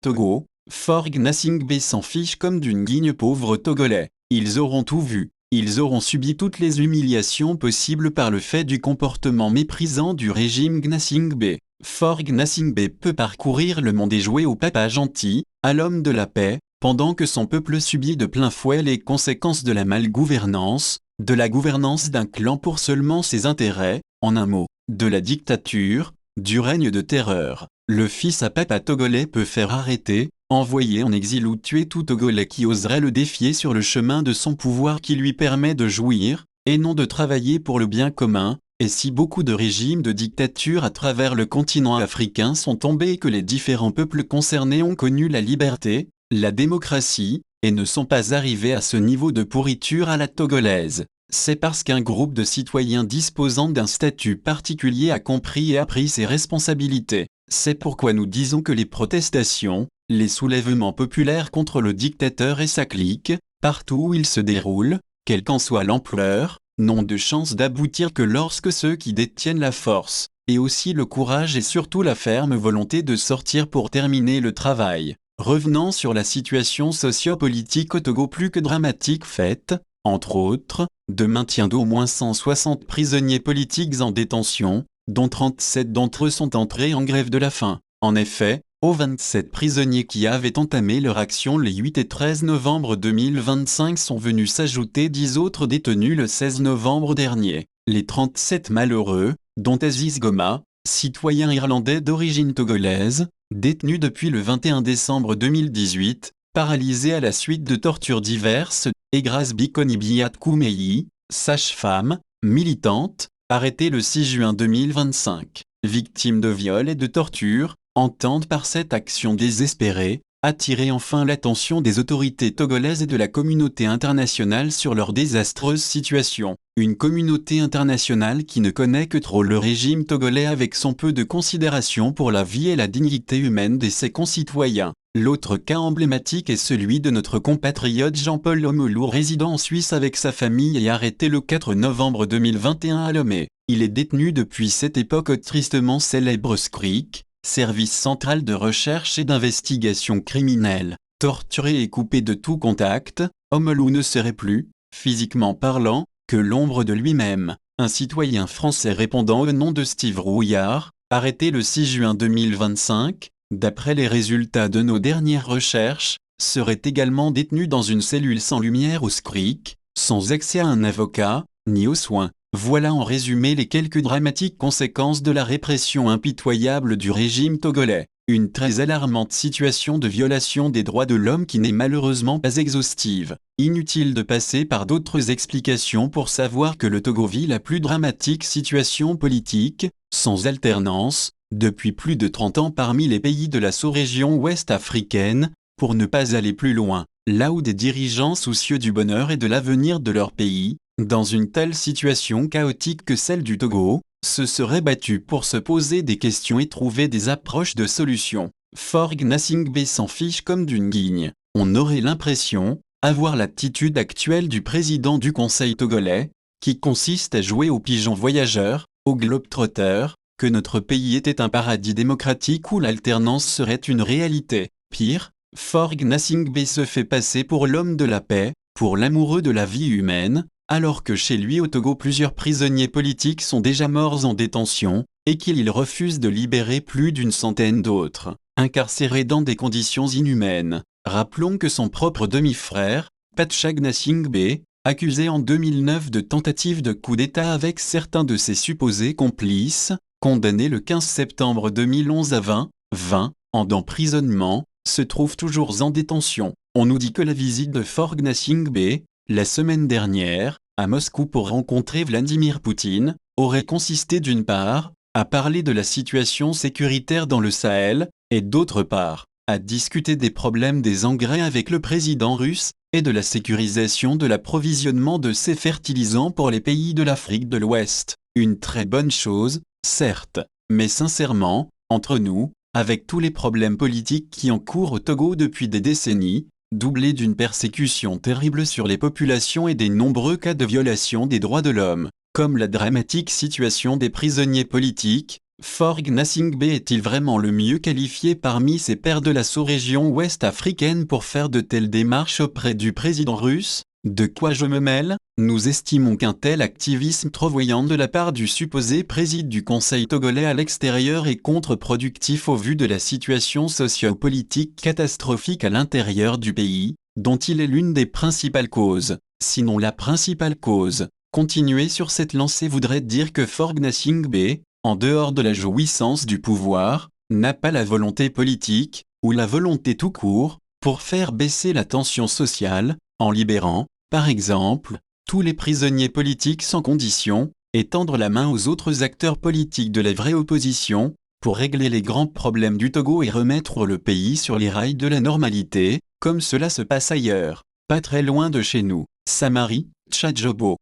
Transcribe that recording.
Togo, Faure Gnassingbé s'en fiche comme d'une guigne pauvre Togolais. Ils auront tout vu. Ils auront subi toutes les humiliations possibles par le fait du comportement méprisant du régime Gnassingbé. Faure Gnassingbé peut parcourir le monde et jouer au papa gentil, à l'homme de la paix, pendant que son peuple subit de plein fouet les conséquences de la malgouvernance, de la gouvernance d'un clan pour seulement ses intérêts, en un mot, de la dictature, du règne de terreur. Le fils à papa togolais peut faire arrêter, envoyer en exil ou tuer tout Togolais qui oserait le défier sur le chemin de son pouvoir qui lui permet de jouir, et non de travailler pour le bien commun. Et si beaucoup de régimes de dictature à travers le continent africain sont tombés et que les différents peuples concernés ont connu la liberté, la démocratie, et ne sont pas arrivés à ce niveau de pourriture à la togolaise, c'est parce qu'un groupe de citoyens disposant d'un statut particulier a compris et a pris ses responsabilités. C'est pourquoi nous disons que les protestations, les soulèvements populaires contre le dictateur et sa clique, partout où ils se déroulent, quelle qu'en soit l'ampleur, n'ont de chance d'aboutir que lorsque ceux qui détiennent la force, et aussi le courage et surtout la ferme volonté de sortir pour terminer le travail. Revenant sur la situation socio-politique au Togo plus que dramatique faite, entre autres, de maintien d'au moins 160 prisonniers politiques en détention, dont 37 d'entre eux sont entrés en grève de la faim. En effet, aux 27 prisonniers qui avaient entamé leur action les 8 et 13 novembre 2025 sont venus s'ajouter 10 autres détenus le 16 novembre dernier. Les 37 malheureux, dont Aziz Goma, citoyen irlandais d'origine togolaise, détenu depuis le 21 décembre 2018, paralysé à la suite de tortures diverses, et Grace Bikoni-Biat Koumeyi, sage-femme, militante, arrêtée le 6 juin 2025, victime de viols et de tortures, entendent par cette action désespérée, attirer enfin l'attention des autorités togolaises et de la communauté internationale sur leur désastreuse situation. Une communauté internationale qui ne connaît que trop le régime togolais avec son peu de considération pour la vie et la dignité humaine de ses concitoyens. L'autre cas emblématique est celui de notre compatriote Jean-Paul Omolou résident en Suisse avec sa famille et arrêté le 4 novembre 2021 à Lomé. Il est détenu depuis cette époque au tristement célèbre SCRIC, Service central de recherche et d'investigation criminelle. Torturé et coupé de tout contact, Omolou ne serait plus, physiquement parlant, que l'ombre de lui-même. Un citoyen français répondant au nom de Steve Rouillard, arrêté le 6 juin 2025, d'après les résultats de nos dernières recherches, serait également détenu dans une cellule sans lumière au SCRIC, sans accès à un avocat, ni aux soins. Voilà en résumé les quelques dramatiques conséquences de la répression impitoyable du régime togolais. Une très alarmante situation de violation des droits de l'homme qui n'est malheureusement pas exhaustive. Inutile de passer par d'autres explications pour savoir que le Togo vit la plus dramatique situation politique, sans alternance, depuis plus de 30 ans parmi les pays de la sous-région ouest africaine, pour ne pas aller plus loin, là où des dirigeants soucieux du bonheur et de l'avenir de leur pays, dans une telle situation chaotique que celle du Togo, se seraient battus pour se poser des questions et trouver des approches de solutions. Faure Gnassingbé s'en fiche comme d'une guigne. On aurait l'impression, à voir l'attitude actuelle du président du Conseil togolais, qui consiste à jouer au pigeon voyageur, au globe-trotteur, que notre pays était un paradis démocratique où l'alternance serait une réalité. Pire, Faure Gnassingbé se fait passer pour l'homme de la paix, pour l'amoureux de la vie humaine, alors que chez lui au Togo plusieurs prisonniers politiques sont déjà morts en détention, et qu'il refuse de libérer plus d'une centaine d'autres, incarcérés dans des conditions inhumaines. Rappelons que son propre demi-frère, Pacha Gnassingbé, accusé en 2009 de tentative de coup d'État avec certains de ses supposés complices, condamné le 15 septembre 2011 à 20 ans d'emprisonnement, se trouve toujours en détention. On nous dit que la visite de Faure Gnassingbé, la semaine dernière, à Moscou pour rencontrer Vladimir Poutine, aurait consisté d'une part, à parler de la situation sécuritaire dans le Sahel, et d'autre part, à discuter des problèmes des engrais avec le président russe, et de la sécurisation de l'approvisionnement de ces fertilisants pour les pays de l'Afrique de l'Ouest. Une très bonne chose, certes, mais sincèrement, entre nous, avec tous les problèmes politiques qui encourent au Togo depuis des décennies, doublé d'une persécution terrible sur les populations et des nombreux cas de violation des droits de l'homme, comme la dramatique situation des prisonniers politiques, Faure Gnassingbé est-il vraiment le mieux qualifié parmi ses pairs de la sous-région ouest africaine pour faire de telles démarches auprès du président russe? De quoi je me mêle? Nous estimons qu'un tel activisme trop voyant de la part du supposé président du Conseil togolais à l'extérieur est contre-productif au vu de la situation socio-politique catastrophique à l'intérieur du pays, dont il est l'une des principales causes, sinon la principale cause. Continuer sur cette lancée voudrait dire que Faure Gnassingbé, en dehors de la jouissance du pouvoir, n'a pas la volonté politique, ou la volonté tout court, pour faire baisser la tension sociale, en libérant, par exemple, tous les prisonniers politiques sans condition, et tendre la main aux autres acteurs politiques de la vraie opposition, pour régler les grands problèmes du Togo et remettre le pays sur les rails de la normalité, comme cela se passe ailleurs, pas très loin de chez nous. Samari Tchadjobo.